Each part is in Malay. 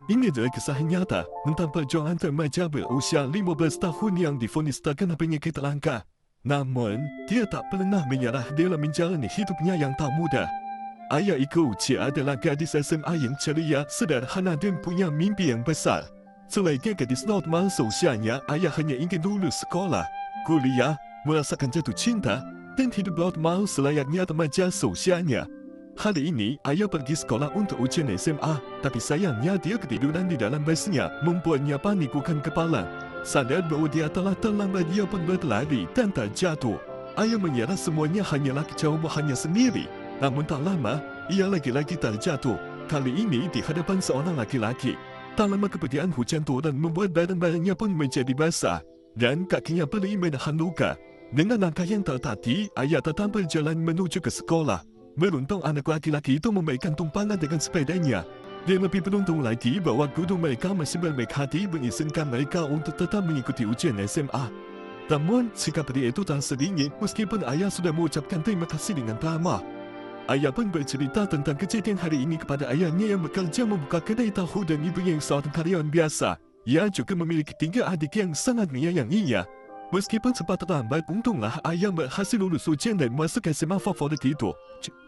Ini adalah kisah nyata tentang perjuangan remaja berusia 15 tahun yang divonis terkena penyakit langka. Namun, dia tak pernah menyerah dalam menjalani hidupnya yang tak mudah. Ayah Ika Uci adalah gadis SMA yang ceria, sederhana dan punya mimpi yang besar. Selain gadis normal seusianya, ayah hanya ingin lulus sekolah, kuliah, merasakan jatuh cinta dan hidup normal selayaknya remaja seusianya. Hari ini, ayah pergi sekolah untuk ujian SMA, tapi sayangnya dia ketiduran di dalam busnya, membuatnya panik bukan kepala. Sadar bahawa dia telah terlambat, dia pun berlari dan terjatuh. Ayah mengira semuanya hanyalah kecerobohannya sendiri. Namun tak lama, ia lagi-lagi terjatuh. Kali ini di hadapan seorang laki-laki. Tak lama kemudian hujan turun membuat barang-barangnya pun menjadi basah. Dan kakinya perih menahan luka. Dengan langkah yang tertati, ayah tetap berjalan menuju ke sekolah. Beruntung anak laki-laki itu memberikan tumpangan dengan sepedanya. Dia lebih beruntung lagi bahawa guru mereka masih berbaik hati mengizinkan mereka untuk tetap mengikuti ujian SMA. Namun, sikap dia itu tak sedingin meskipun ayah sudah mengucapkan terima kasih dengan ramah. Ayah pun bercerita tentang kejadian hari ini kepada ayahnya yang bekerja membuka kedai tahu dan ibunya yang seorang karyawan biasa. Ia juga memiliki 3 adik yang sangat menyayanginya. Meskipun sempat terlambat, untunglah ayah berhasil lulus ujian dan masuk SMA favorit itu.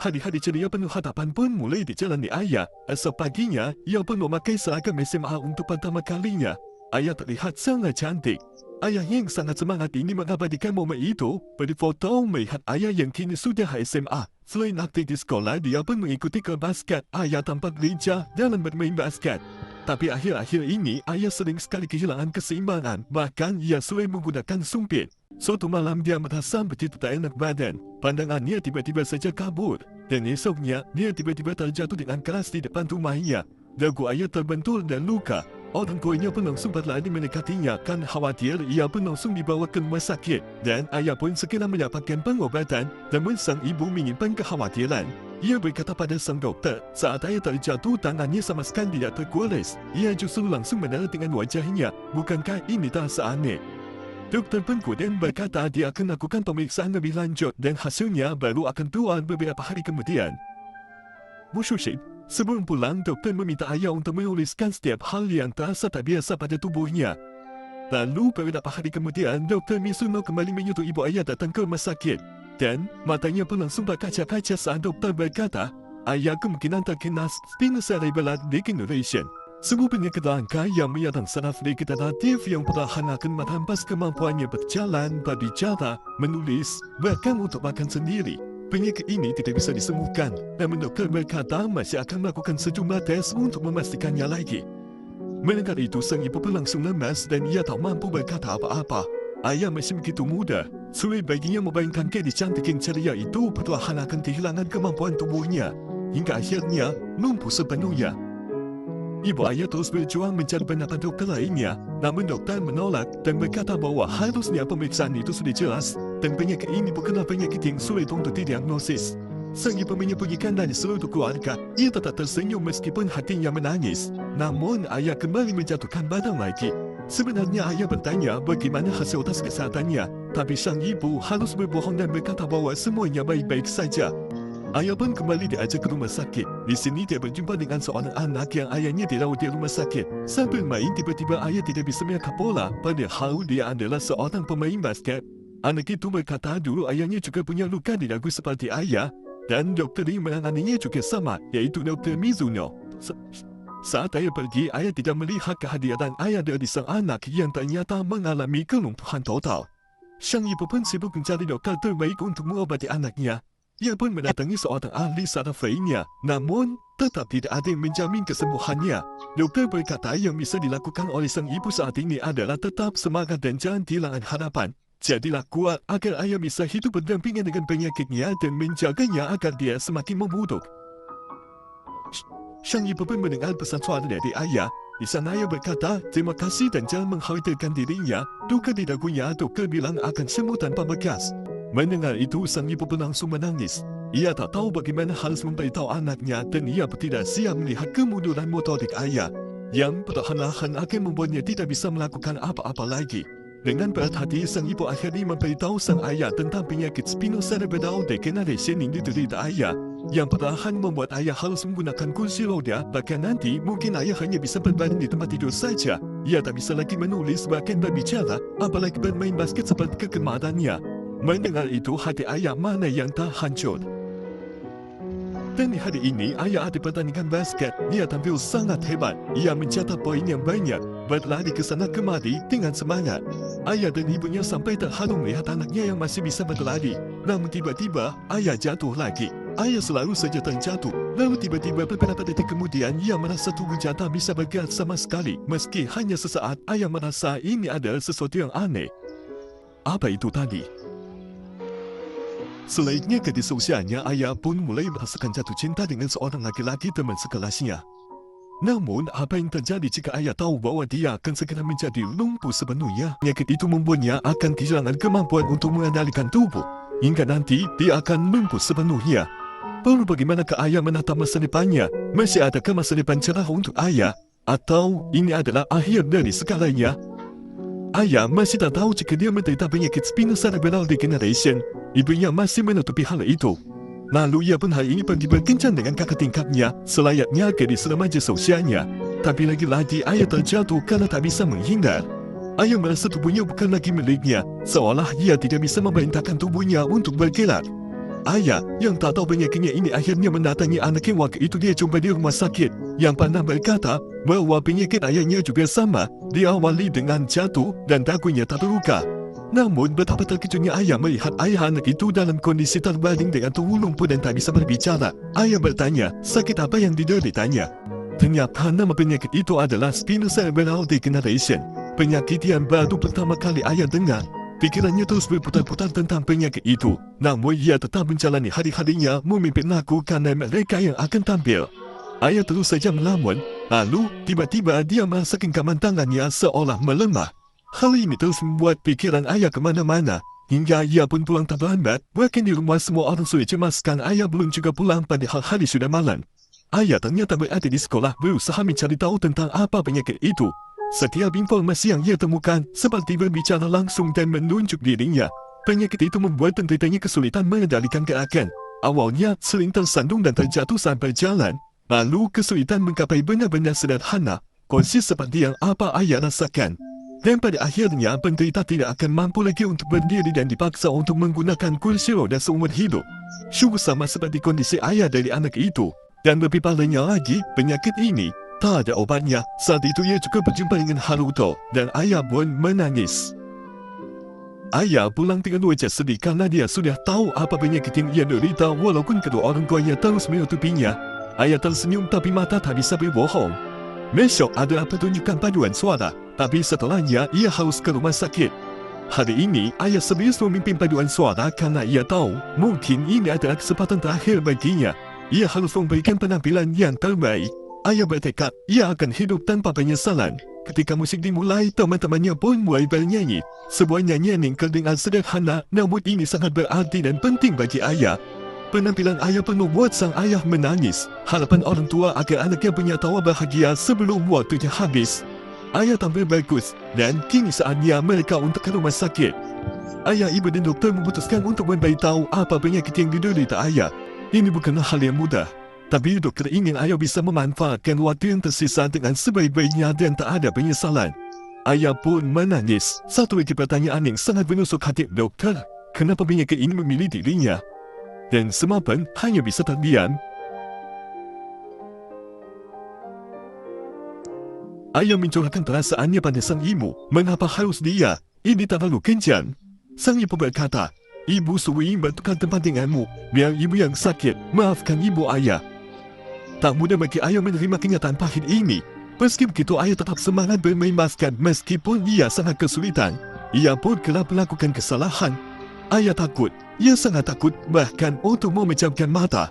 Hari-hari ceria penuh harapan pun mulai dijalani ayah. Esok paginya, ia pun memakai seragam SMA untuk pertama kalinya. Ayah terlihat sangat cantik. Ayah yang sangat semangat ini mengabadikan momen itu pada foto melihat ayah yang kini sudah SMA. Selain aktif di sekolah, dia pun mengikuti kelas basket. Ayah tampak lincah dalam bermain basket. Tapi akhir-akhir ini, ayah sering sekali kehilangan keseimbangan. Bahkan, ia sulit menggunakan sumpit. Suatu malam, dia merasa begitu tak enak badan. Pandangannya tiba-tiba saja kabur. Dan esoknya, dia tiba-tiba terjatuh dengan keras di depan rumahnya. Dagu ayah terbentur dan luka. Orang tuanya pun langsung berlari mendekatinya. Kan khawatir, ia pun langsung dibawa ke rumah sakit. Dan ayah pun segera mendapatkan pengobatan. Namun sang ibu menyimpan kekhawatiran. Ia berkata pada sang doktor, saat ayah terjatuh, tangannya sama sekali tidak tergores. Ia justru langsung mendarat dengan wajahnya. Bukankah ini terasa aneh? Doktor pun kemudian berkata dia akan lakukan pemeriksaan lebih lanjut dan hasilnya baru akan keluar beberapa hari kemudian. Musyid, sebelum pulang, doktor meminta ayah untuk menuliskan setiap hal yang terasa tak biasa pada tubuhnya. Lalu beberapa hari kemudian, Dr. Mizuno kembali menyuruh ibu ayah datang ke rumah sakit. Dan matanya pun langsung berkaca-kaca saat doktor berkata, ayah kemungkinan terkena spinocerebellar degeneration. Sebuah penyakit langka yang menyerang saraf regeneratif yang perlahan akan merampas kemampuannya berjalan, berbicara, menulis, bahkan untuk makan sendiri. Penyakit ini tidak bisa disembuhkan, namun doktor berkata masih akan melakukan sejumlah tes untuk memastikannya lagi. Mendengar itu, sang ibu pun langsung lemas dan ia tak mampu berkata apa-apa. Ayah masih begitu muda. Sulit baginya membayangkan gadis cantik yang ceria itu perlahan akan kehilangan kemampuan tubuhnya. Hingga akhirnya lumpuh sepenuhnya. Ibu ayah terus berjuang mencari pendapat dokter lainnya. Namun dokter menolak dan berkata bahawa harusnya pemeriksaan itu sudah jelas. Dan penyakit ini bukanlah penyakit yang sulit untuk didiagnosis. Sang ibu menyembunyikan dari seluruh keluarga. Ia tetap tersenyum meskipun hatinya menangis. Namun ayah kembali menjatuhkan badan lagi. Sebenarnya ayah bertanya bagaimana hasil tes kesehatannya. Tapi sang ibu harus berbohong dan berkata bahawa semuanya baik-baik saja. Ayah pun kembali diajak ke rumah sakit. Di sini dia berjumpa dengan seorang anak yang ayahnya dirawat di rumah sakit. Sambil main, tiba-tiba ayah tidak bisa menangkap bola. Padahal dia adalah seorang pemain basket. Anak itu berkata dulu ayahnya juga punya luka di dagu seperti ayah. Dan dokter yang menanganinya juga sama, iaitu Dr. Mizuno. Saat ayah pergi, ayah tidak melihat kehadiran ayah dari sang anak yang ternyata mengalami kelumpuhan total. Sang ibu pun sibuk mencari dokter terbaik untuk mengobati anaknya. Ia pun mendatangi seorang ahli saraf lainnya, namun tetap tidak ada yang menjamin kesembuhannya. Dokter berkata yang bisa dilakukan oleh sang ibu saat ini adalah tetap semangat dan jangan kehilangan harapan. Jadilah kuat agar ayah bisa hidup berdampingan dengan penyakitnya dan menjaganya agar dia semakin memburuk. Sang ibu pun mendengar pesan suara dari ayah. Di sana ayah berkata, terima kasih dan jangan mengkhawatirkan dirinya. Luka di dagunya dokter bilang akan sembuh tanpa bekas. Mendengar itu, sang ibu pun langsung menangis. Ia tak tahu bagaimana harus memberitahu anaknya dan ia pun tidak siap melihat kemunduran motorik ayah. Yang perlahan-lahan akan membuatnya tidak bisa melakukan apa-apa lagi. Dengan berat hati, sang ibu akhirnya memberitahu sang ayah tentang penyakit spinocerebellar degeneration yang diderita ayah. yang perlahan membuat ayah harus menggunakan kursi roda. Bahkan nanti mungkin ayah hanya bisa berbaring di tempat tidur saja. Ia tak bisa lagi menulis bahkan berbicara, apalagi bermain basket seperti kegemarannya. Mendengar itu, hati ayah mana yang tak hancur. Dan di hari ini, ayah ada pertandingan basket. Dia tampil sangat hebat. Ia mencatat poin yang banyak, berlari ke sana kemari dengan semangat. Ayah dan ibunya sampai terharu melihat anaknya yang masih bisa berlari. Namun tiba-tiba, ayah jatuh lagi. Ayah selalu saja terjatuh. Lalu tiba-tiba beberapa detik kemudian, ia merasa tubuhnya tak bisa bergerak sama sekali. Meski hanya sesaat, ayah merasa ini adalah sesuatu yang aneh. Apa itu tadi? Selainnya gadis seusianya, ayah pun mulai merasakan jatuh cinta dengan seorang laki-laki teman sekelasnya. Namun, apa yang terjadi jika ayah tahu bahawa dia akan segera menjadi lumpuh sepenuhnya? Penyakit itu membuatnya akan kehilangan kemampuan untuk mengendalikan tubuh. Hingga nanti, dia akan lumpuh sepenuhnya. Lalu bagaimanakah ayah menatap masa depannya? Masih adakah masa depan cerah untuk ayah? Atau ini adalah akhir dari segalanya? Ayah masih tak tahu jika dia menderita penyakit spinocerebellar degeneration. Ibunya masih menutupi hal itu. Lalu ia pun hari ini pergi berkencan dengan kakak tingkatnya, selayaknya gadis remaja seusianya. Tapi lagi-lagi ayah terjatuh kerana tak bisa menghindar. Ayah merasa tubuhnya bukan lagi miliknya, seolah ia tidak bisa memerintahkan tubuhnya untuk bergerak. Ayah yang tak tahu penyakitnya ini akhirnya mendatangi anak yang waktu itu dia jumpa di rumah sakit, yang pernah berkata bahawa penyakit ayahnya juga sama, diawali dengan jatuh dan dagunya tak terluka. Namun betapa terkejutnya ayah melihat ayah anak itu dalam kondisi terbaring dengan tubuh lumpuh dan tak bisa berbicara. Ayah bertanya, sakit apa yang dideritanya? Ternyata nama penyakit itu adalah spinocerebellar degeneration. Penyakit yang baru pertama kali ayah dengar. Pikirannya terus berputar-putar tentang penyakit itu. Namun ia tetap menjalani hari-harinya memimpin lagu kerana mereka yang akan tampil. Ayah terus saja melamun. Lalu tiba-tiba dia merasa genggaman tangannya seolah melemah. Hal ini terus membuat pikiran ayah ke mana-mana. Hingga ia pun pulang tak terlambat. Bahkan di rumah semua orang sudah cemaskan ayah belum juga pulang padahal hari sudah malam. Ayah ternyata berada di sekolah berusaha mencari tahu tentang apa penyakit itu. Setiap informasi yang ia temukan seperti berbicara langsung dan menunjuk dirinya. Penyakit itu membuat penderitanya kesulitan mengendalikan gerakan. Awalnya sering tersandung dan terjatuh saat berjalan. Lalu kesulitan menggapai benda-benda sederhana. Konsis seperti yang apa ayah rasakan. Dan pada akhirnya penderita tidak akan mampu lagi untuk berdiri dan dipaksa untuk menggunakan kursi roda seumur hidup. Sungguh sama seperti kondisi ayah dari anak itu. Dan lebih parahnya lagi, penyakit ini tak ada obatnya. Saat itu ia juga berjumpa dengan Haruto dan ayah pun menangis. Ayah pulang dengan wajah sedih karena dia sudah tahu apa penyakit yang ia derita walaupun kedua orang tuanya terus menutupinya. Ayah tersenyum tapi mata tak bisa berbohong. Besok adalah pertunjukan paduan suara, tapi setelahnya ia harus ke rumah sakit. Hari ini ayah serius memimpin paduan suara karena ia tahu mungkin ini adalah kesempatan terakhir baginya. Ia harus memberikan penampilan yang terbaik. Ayah bertekad ia akan hidup tanpa penyesalan. Ketika musik dimulai, teman-temannya pun mulai bernyanyi. Sebuah nyanyian yang terdengar sederhana, namun ini sangat berarti dan penting bagi ayah. Penampilan ayah pun membuat sang ayah menangis. Harapan orang tua agar anaknya punya tawa bahagia sebelum waktunya habis. Ayah tampil bagus dan kini saatnya mereka untuk ke rumah sakit. Ayah, ibu dan doktor memutuskan untuk memberitahu apa penyakit yang diderita ayah. Ini bukanlah hal yang mudah. Tapi doktor ingin ayah bisa memanfaatkan waktu yang tersisa dengan sebaik-baiknya dan tak ada penyesalan. Ayah pun menangis. Satu lagi pertanyaan yang sangat menusuk hati doktor. Kenapa penyakit ini memilih dirinya? Dan Semapan hanya bisa terdiam. Ayah mencurahkan perasaannya pada sang ibu. Mengapa harus dia? Ini terlalu kencang. Sang ibu berkata, ibu sering bertukar tempat denganmu. Biar ibu yang sakit. Maafkan ibu ayah. Tak mudah bagi ayah menerima kenyataan pahit ini. Meski begitu ayah tetap semangat bermain basket meskipun ia sangat kesulitan. Ia pun kerap melakukan kesalahan. Ayah takut. Ia sangat takut bahkan untuk memejamkan mata.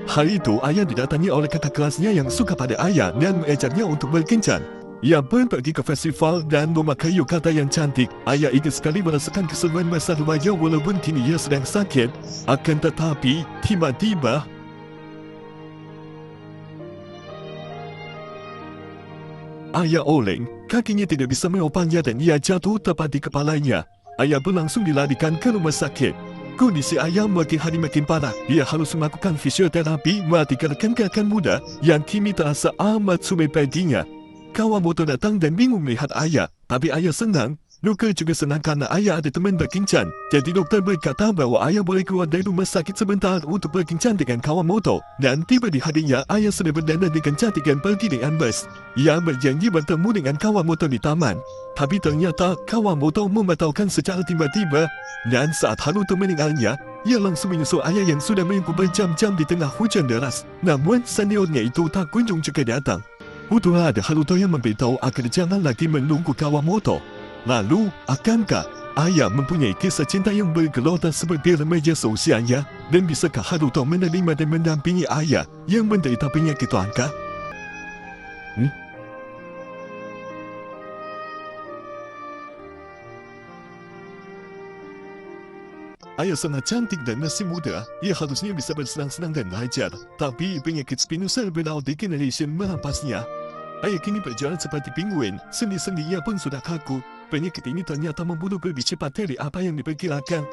Hari itu ayah didatangi oleh kakak kelasnya yang suka pada ayah dan mengajaknya untuk berkencan. Ia pun pergi ke festival dan memakai yukata yang cantik. Ayah ingin sekali merasakan keseruan masa remaja walaupun kini ia sedang sakit. Akan tetapi tiba-tiba ayah oleng. Kakinya tidak bisa menopangnya dan ia jatuh tepat di kepalanya. Ayah pun langsung dilarikan ke rumah sakit. Kondisi ayah makin hari makin parah. Dia harus melakukan fisioterapi mengatakan gerakan muda yang kini terasa amat sulit baginya. Kawamoto datang dan bingung melihat ayah. Tapi ayah senang. Luka juga senang karena ayah ada teman berkencan. Jadi doktor berkata bahawa ayah boleh keluar dari rumah sakit sebentar untuk berkencan dengan Kawamoto. Dan tiba di harinya, ayah sudah berdandan dengan cantik dan pergi dengan bus. Ia berjanji bertemu dengan Kawamoto di taman. Tapi ternyata Kawamoto membatalkan secara tiba-tiba. Dan saat Haruto meninggalnya, ia langsung menyusul ayah yang sudah menunggu berjam-jam di tengah hujan deras. Namun seniornya itu tak kunjung juga datang. Utulah ada Haruto yang memberitahu agar jangan lagi menunggu Kawamoto. Lalu, akankah ayah mempunyai kisah cinta yang bergelora seperti remaja seusianya? Dan bisakah Haruto menerima dan mendampingi ayah yang menderita penyakit langka? Ayah sangat cantik dan masih muda. Ia harusnya bisa bersenang-senang dan belajar. Tapi penyakit spinocerebellar degeneration merampasnya. Ayah kini berjalan seperti penguin. Sendi-sendinya pun sudah kaku. Penyakit ini ternyata membunuh lebih cepat dari apa yang diperkirakan.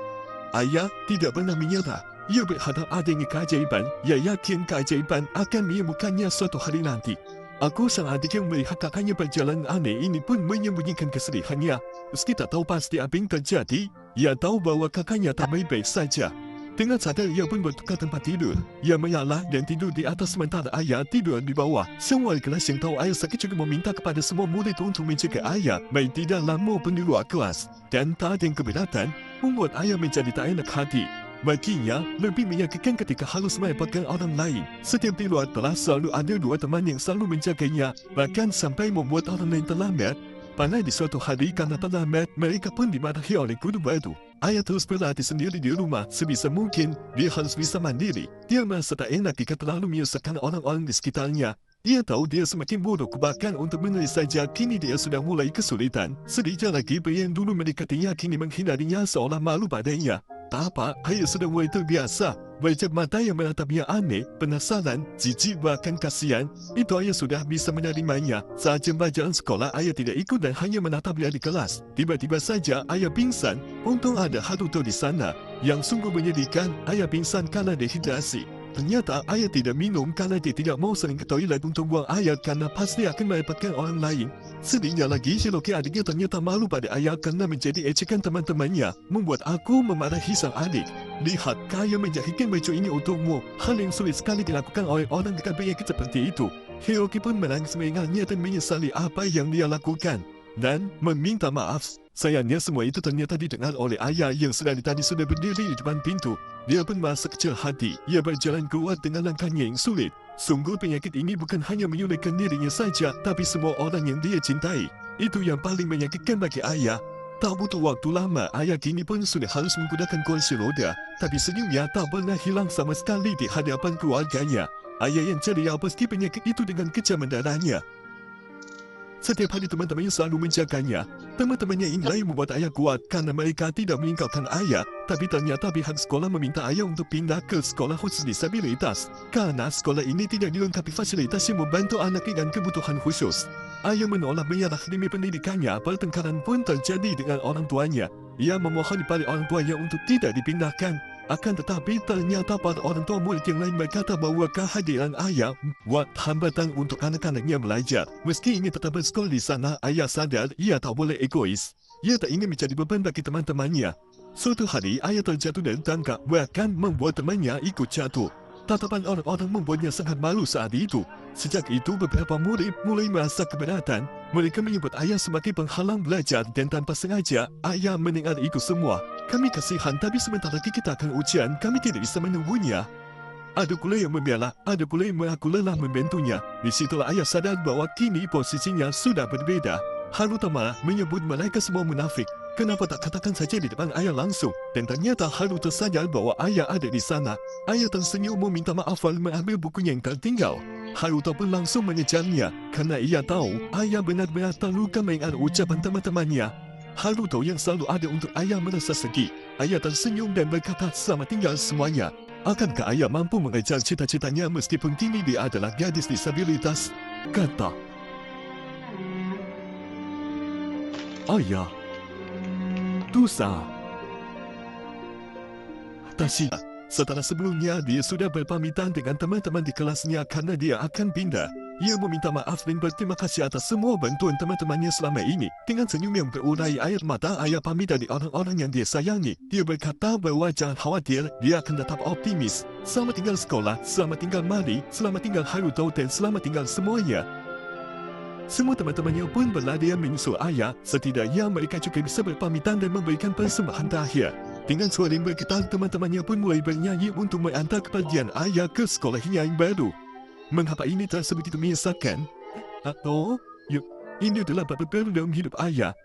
Ayah tidak pernah menyerah. Ia berharap adanya keajaiban. Ia yakin keajaiban akan menemukannya suatu hari nanti. Aku sang adik yang melihat kakaknya berjalan aneh ini pun menyembunyikan kesedihannya. Meski tak tahu pasti apa yang terjadi, ia tahu bahawa kakaknya tak baik-baik saja. Dengan sadar, ia pun bertukar tempat tidur. Ia mengalah dan tidur di atas sementara ayah tidur di bawah. Semua kelas yang tahu ayah sakit juga meminta kepada semua murid untuk menjaga ayah, baik di dalam maupun di luar kelas. Dan tak ada yang keberatan, membuat ayah menjadi tak enak hati. Baginya, lebih menyakitkan ketika harus merepotkan orang lain. Setiap di luar kelas selalu ada dua teman yang selalu menjaganya, bahkan sampai membuat orang lain terlambat. Pandai di suatu hari karena terlambat, mereka pun dimarahi oleh guru baru. Ayah terus berlatih sendiri di rumah sebisa mungkin. Dia harus bisa mandiri. Dia merasa tak enak jika terlalu menyusahkan orang-orang di sekitarnya. Dia tahu dia semakin buruk, bahkan untuk menulis saja kini dia sudah mulai kesulitan. Sedikit lagi pria yang dulu mendekatinya kini menghindarinya seolah malu padanya. Tak apa, ayah sudah mulai terbiasa. Wajah mata yang menatapnya aneh, penasaran, jijik bahkan kasihan. Itu ayah sudah bisa menerimanya. Saat jam pelajaran sekolah, ayah tidak ikut dan hanya menatapnya di kelas. Tiba-tiba saja ayah pingsan. Untung ada Haruto di sana. Yang sungguh menyedihkan, ayah pingsan karena dehidrasi. Ternyata ayah tidak minum karena dia tidak mau sering ke toilet untuk buang air karena pasti akan merepotkan orang lain. Sedihnya lagi, Shiroki adiknya ternyata malu pada ayah karena menjadi ejekan teman-temannya, membuat aku memarahi sang adik. Lihat, kaya menjahitkan baju ini untukmu. Hal yang sulit sekali dilakukan oleh orang dengan penyakit seperti itu. Hiroki pun menangis mengingatnya dan menyesali apa yang dia lakukan. Dan meminta maaf. Sayangnya semua itu ternyata didengar oleh ayah yang sedari tadi sudah berdiri di depan pintu. Dia pun merasa kecil hati. Ia berjalan keluar dengan langkahnya yang sulit. Sungguh penyakit ini bukan hanya menyulitkan dirinya saja, tapi semua orang yang dia cintai. Itu yang paling menyakitkan bagi ayah. Tak butuh waktu lama, ayah kini pun sudah harus menggunakan kursi roda. Tapi senyumnya tak pernah hilang sama sekali di hadapan keluarganya. Ayah yang ceria pasti penyakit itu dengan kejam mendarahnya. Setiap hari teman-temannya selalu menjaganya. Teman-temannya inilah yang membuat ayah kuat karena mereka tidak meninggalkan ayah. Tapi ternyata pihak sekolah meminta ayah untuk pindah ke sekolah khusus disabilitas. Karena sekolah ini tidak dilengkapi fasilitas yang membantu anak dengan kebutuhan khusus. Ayah menolak menyerah demi pendidikannya. Pertengkaran pun terjadi dengan orang tuanya. Ia memohon kepada orang tuanya untuk tidak dipindahkan. Akan tetapi ternyata para orang tua murid yang lain berkata bahawa kehadiran ayah buat hambatan untuk anak-anaknya belajar. Meski ingin tetap bersekolah di sana, ayah sadar ia tak boleh egois. Ia tak ingin menjadi beban bagi teman-temannya. Suatu hari, ayah terjatuh dari tangga, bahkan membuat temannya ikut jatuh. Tatapan orang-orang membuatnya sangat malu saat itu. Sejak itu, beberapa murid mulai merasa keberatan. Mereka menyebut ayah sebagai penghalang belajar dan tanpa sengaja, ayah mendengar itu semua. Kami kasihan, tapi sebentar lagi kita akan ujian, kami tidak bisa menunggunya. Ada pula yang membiarlah, ada pula yang mengaku lelah membantunya. Di situlah ayah sadar bahawa kini posisinya sudah berbeda. Haruto marah menyebut mereka semua munafik. Kenapa tak katakan saja di depan ayah langsung? Dan ternyata Haruto sadar bahawa ayah ada di sana. Ayah tersenyum meminta maaf lalu mengambil bukunya yang tertinggal. Haruto pun langsung mengejarnya karena ia tahu ayah benar-benar terluka mendengar ucapan teman-temannya. Haruto yang selalu ada untuk ayah merasa sedih. Ayah tersenyum dan berkata selamat tinggal semuanya. Akankah ayah mampu mengejar cita-citanya meskipun kini dia adalah gadis disabilitas? Kata ayah. Dosa. Tashiya. Setelah sebelumnya, dia sudah berpamitan dengan teman-teman di kelasnya karena dia akan pindah. Ia meminta maaf dan berterima kasih atas semua bantuan teman-temannya selama ini. Dengan senyum yang berurai air mata, Ayah pamit dari orang-orang yang dia sayangi. Dia berkata bahawa jangan khawatir, dia akan tetap optimis. Selamat tinggal sekolah, selamat tinggal Mari, selamat tinggal Haruto dan selamat tinggal semuanya. Semua teman-temannya pun berlarian menyusul Ayah. Setidaknya mereka juga bisa berpamitan dan memberikan persembahan terakhir. Dengan suara yang bergetar, teman-temannya pun mulai bernyanyi untuk mengantar kepergian Ayah ke sekolahnya yang baru. Mengapa ini terasa begitu menyesalkan? Oh, ya, ini adalah babak baru dalam hidup Ayah.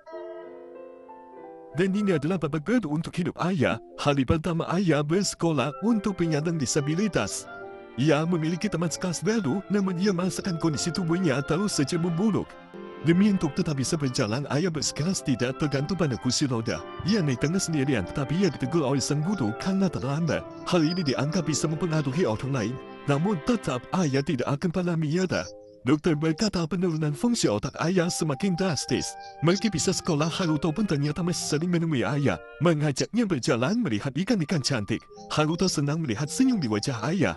Dan ini adalah babak baru untuk hidup Ayah. Hari pertama Ayah bersekolah untuk penyandang disabilitas. Ia memiliki teman sekelas baru, namun ia merasakan kondisi tubuhnya terus saja memburuk. Demi untuk tetap bisa berjalan, Ayah bersikeras tidak tergantung pada kursi roda. Ia naik tangga sendirian, tetapi ia ditegur oleh sang guru karena terlambat. Hal ini dianggap bisa mempengaruhi orang lain. Namun tetap Ayah tidak akan pernah menyerah. Doktor berkata penurunan fungsi otak Ayah semakin drastis. Meski bisa sekolah, Haruto pun ternyata masih sering menemui Ayah, mengajaknya berjalan melihat ikan-ikan cantik. Haruto senang melihat senyum di wajah Ayah.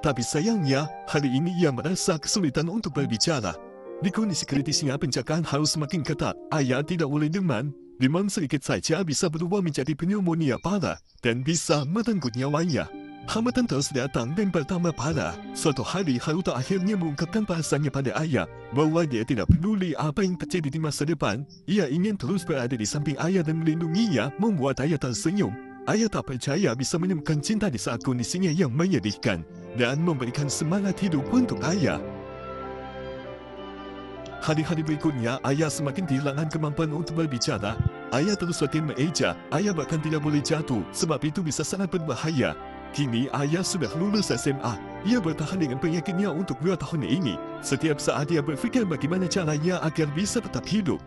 Tapi sayangnya, hari ini ia merasa kesulitan untuk berbicara. Di kondisi kritisnya, penjagaan harus semakin ketat. Ayah tidak boleh demam. Demam sedikit saja bisa berubah menjadi pneumonia parah dan bisa merenggut nyawanya. Hambatan terus datang dan bertambah parah. Suatu hari, Haruto akhirnya mengungkapkan perasaannya pada Ayah bahawa dia tidak peduli apa yang terjadi di masa depan. Ia ingin terus berada di samping Ayah dan melindunginya, membuat Ayah tersenyum. Ayah tak percaya bisa menemukan cinta di saat kondisinya yang menyedihkan dan memberikan semangat hidup untuk Ayah. Hari-hari berikutnya, Ayah semakin kehilangan kemampuan untuk berbicara. Ayah terus semakin mengeja. Ayah bahkan tidak boleh jatuh sebab itu bisa sangat berbahaya. Kini, Ayah sudah lulus SMA. Ia bertahan dengan penyakitnya untuk 2 tahun ini. Setiap saat ia berfikir bagaimana caranya agar bisa tetap hidup.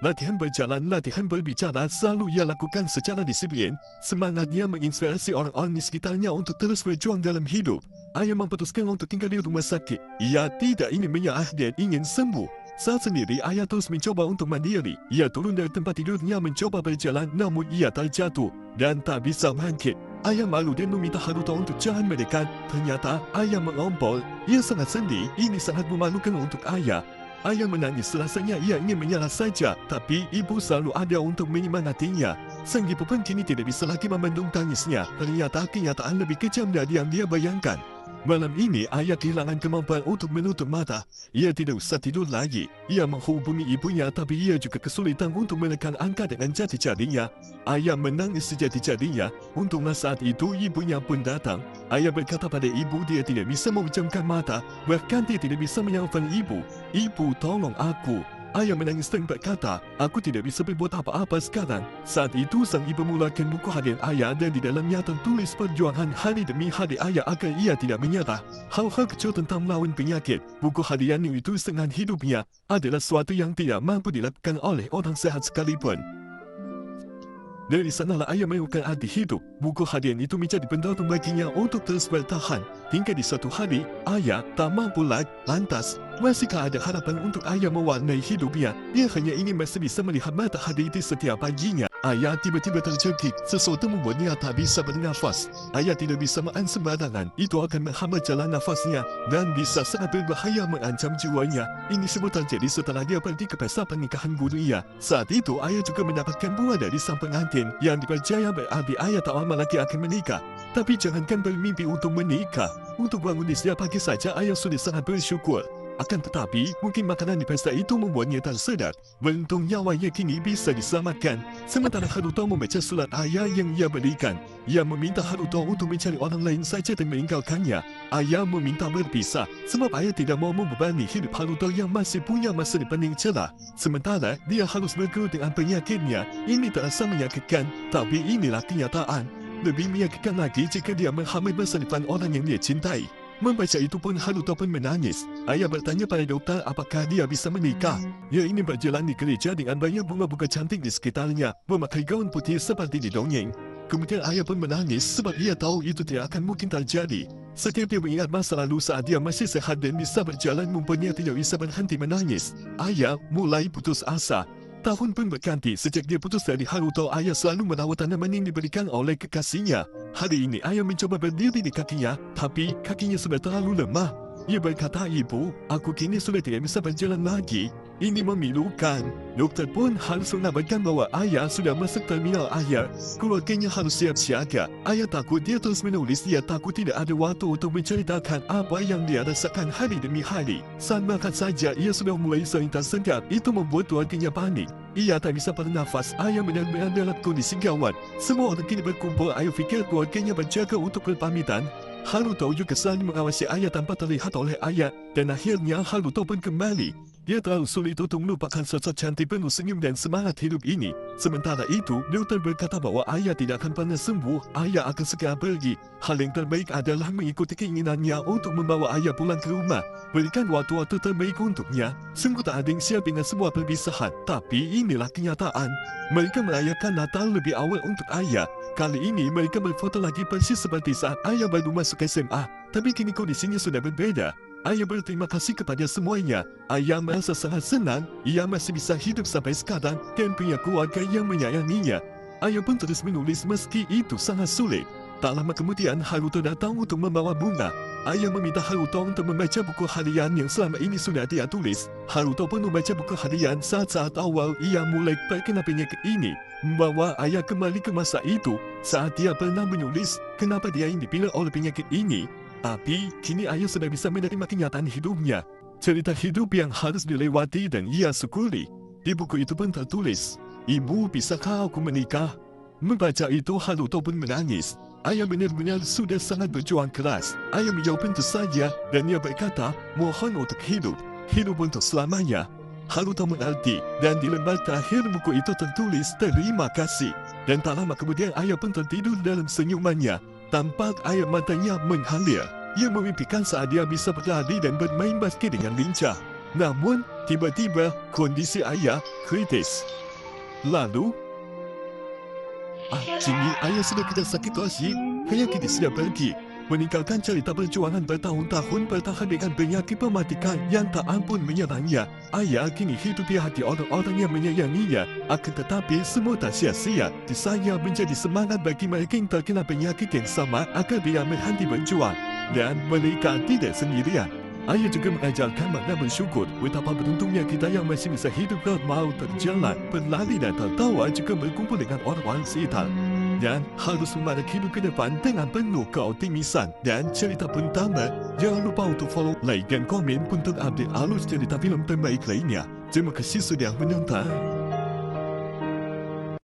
Latihan berjalan, latihan berbicara selalu ia lakukan secara disiplin. Semangatnya menginspirasi orang-orang di sekitarnya untuk terus berjuang dalam hidup. Ayah memutuskan untuk tinggal di rumah sakit. Ia tidak ingin menyerah dan ingin sembuh. Saat sendiri, Ayah terus mencoba untuk mandiri. Ia turun dari tempat tidurnya mencoba berjalan, namun ia terjatuh dan tak bisa bangkit. Ayah malu dan meminta Haruto untuk jangan mendekat. Ternyata, Ayah mengompol. Ia sangat sedih. Ini sangat memalukan untuk Ayah. Ayah menangis, rasanya ia ingin menyerah saja, tapi ibu selalu ada untuk menyemangatinya. Sang ibu pun kini tidak bisa lagi membendung tangisnya. Ternyata kenyataan lebih kejam dari yang dia bayangkan. Malam ini, Ayah kehilangan kemampuan untuk menutup mata. Ia tidak usah tidur lagi. Ia menghubungi ibunya, tapi ia juga kesulitan untuk menekan angka dengan jari jarinya. Ayah menangis sejadi-jadinya. Untunglah saat itu ibunya pun datang. Ayah berkata pada ibu dia tidak bisa memejamkan mata. Bahkan dia tidak bisa menelpon ibu. Ibu, tolong aku. Ayah menangis dan berkata, aku tidak bisa berbuat apa-apa sekarang. Saat itu, sang ibu mengeluarkan buku harian Ayah dan di dalamnya tertulis perjuangan hari demi hari Ayah agar ia tidak menyerah. Hal-hal kecil tentang melawan penyakit. Buku harian yang ditulis dengan hidupnya adalah sesuatu yang tidak mampu dilakukan oleh orang sehat sekalipun. Dari sanalah Ayah menemukan arti hidup. Buku harian itu menjadi pendorong baginya untuk terus bertahan. Hingga di suatu hari, Ayah tak mampu lagi. Lantas, masihkah ada harapan untuk Ayah mewarnai hidupnya? Dia hanya ingin masih bisa melihat matahari di setiap paginya. Ayah tiba-tiba terjekik. Sesuatu membuatnya tak bisa bernafas. Ayah tidak bisa makan sembarangan. Itu akan menghambat jalan nafasnya dan bisa sangat berbahaya mengancam jiwanya. Ini semua terjadi setelah dia pergi ke pesta pernikahan gurunya. Saat itu, Ayah juga mendapatkan bunga dari sang pengantin yang dipercaya berarti Ayah tak lama lagi akan menikah. Tapi jangankan bermimpi untuk menikah. Untuk bangun di setiap pagi saja, Ayah sudah sangat bersyukur. Akan tetapi, mungkin makanan di pesta itu membuatnya tersedak. Beruntung nyawanya kini bisa diselamatkan. Sementara Haruto membaca surat Ayah yang ia berikan. Ia meminta Haruto untuk mencari orang lain saja dan meninggalkannya. Ayah meminta berpisah sebab Ayah tidak mau membebani hidup Haruto yang masih punya masa depan yang cerah. Sementara, dia harus bergelut dengan penyakitnya. Ini terasa menyakitkan, tapi inilah kenyataan. Lebih menyakitkan lagi jika dia menghambat masa depan orang yang dia cintai. Membaca itu pun Haruto pun menangis. Ayah bertanya pada dokter apakah dia bisa menikah. Dia ingin berjalan di gereja dengan banyak bunga-bunga cantik di sekitarnya, memakai gaun putih seperti di dongeng. Kemudian Ayah pun menangis sebab ia tahu itu tidak akan mungkin terjadi. Setiap dia mengingat masa lalu saat dia masih sehat dan bisa berjalan, membuatnya tidak bisa berhenti menangis. Ayah mulai putus asa. Tahun pun berganti sejak dia putus dari Haruto. Ayah selalu merawat tanaman yang diberikan oleh kekasihnya. Hari ini ayah mencoba berdiri di kakinya, tapi kakinya sudah terlalu lemah. Ia berkata, "Ibu, aku kini sudah tidak bisa berjalan lagi. Ini memilukan." Doktor pun harus mengabarkan bahawa ayah sudah masuk terminal akhir. Keluarganya harus siap siaga. Ayah takut dia terus menulis. Dia takut tidak ada waktu untuk menceritakan apa yang dia rasakan hari demi hari. Saat makan saja, ia sudah mulai sering tersengat. Itu membuat keluarganya panik. Ia tak bisa bernafas. Ayah benar-benar dalam kondisi gawat. Semua orang kini berkumpul. Ayah fikir keluarganya berjaga untuk berpamitan. Haruto juga selalu mengawasi ayah tanpa terlihat oleh ayah, dan akhirnya Haruto pun kembali. Dia terlalu sulit untuk melupakan sosok cantik penuh senyum dan semangat hidup ini. Sementara itu, doktor berkata bahawa ayah tidak akan pernah sembuh. Ayah akan segera pergi. Hal yang terbaik adalah mengikuti keinginannya untuk membawa ayah pulang ke rumah. Berikan waktu-waktu terbaik untuknya. Sungguh tak ada yang siap dengan sebuah perpisahan. Tapi inilah kenyataan. Mereka merayakan Natal lebih awal untuk ayah. Kali ini mereka berfoto lagi persis seperti saat ayah baru masuk SMA. Tapi kini kondisinya sudah berbeda. Ayah berterima kasih kepada semuanya. Ayah merasa sangat senang. Ia masih bisa hidup sampai sekarang dan punya keluarga yang menyayanginya. Ayah pun terus menulis meski itu sangat sulit. Tak lama kemudian Haruto datang untuk membawa bunga. Ayah meminta Haruto untuk membaca buku harian yang selama ini sudah dia tulis. Haruto pun membaca buku harian saat-saat awal ia mulai terkena penyakit ini. Membawa ayah kembali ke masa itu saat dia pernah menulis kenapa dia yang dipilih oleh penyakit ini. Tapi kini ayah sudah bisa menerima kenyataan hidupnya. Cerita hidup yang harus dilewati dan ia syukuri. Di buku itu pun tertulis, "Ibu, bisakah aku menikah?" Membaca itu Haruto pun menangis. Ayah benar-benar sudah sangat berjuang keras. Ayah menjawab tentu saja dan ia berkata, "Mohon untuk hidup. Hidup untuk selamanya." Haruto mengerti dan di lembar terakhir buku itu tertulis, "Terima kasih." Dan tak lama kemudian ayah pun tertidur dalam senyumannya. Tampak air matanya mengalir. Ia memimpikan saat dia bisa berlari dan bermain basket dengan lincah. Namun, tiba-tiba kondisi ayah kritis. Lalu, kini ayah sudah tidak sakit lagi. Ayah kini sudah pergi, meninggalkan cerita perjuangan bertahun-tahun bertahan dengan penyakit mematikan yang tak ampun menyerangnya. Ayah kini hidup di hati orang-orang yang menyayanginya. Akan tetapi semua tak sia-sia. Kisahnya menjadi semangat bagi mereka yang terkena penyakit yang sama agar dia berhenti berjuang. Dan mereka tidak sendirian. Ayah juga mengajarkan makna bersyukur. Betapa beruntungnya kita yang masih bisa hidup normal, berjalan, berlari dan tertawa juga berkumpul dengan orang-orang sekitar. Dan harus memadai hidup ke depan dengan penuh keoptimisan. Dan cerita pun tamat. Jangan lupa untuk follow, like dan komen untuk update alur cerita filem terbaik lainnya. Terima kasih sudah menonton.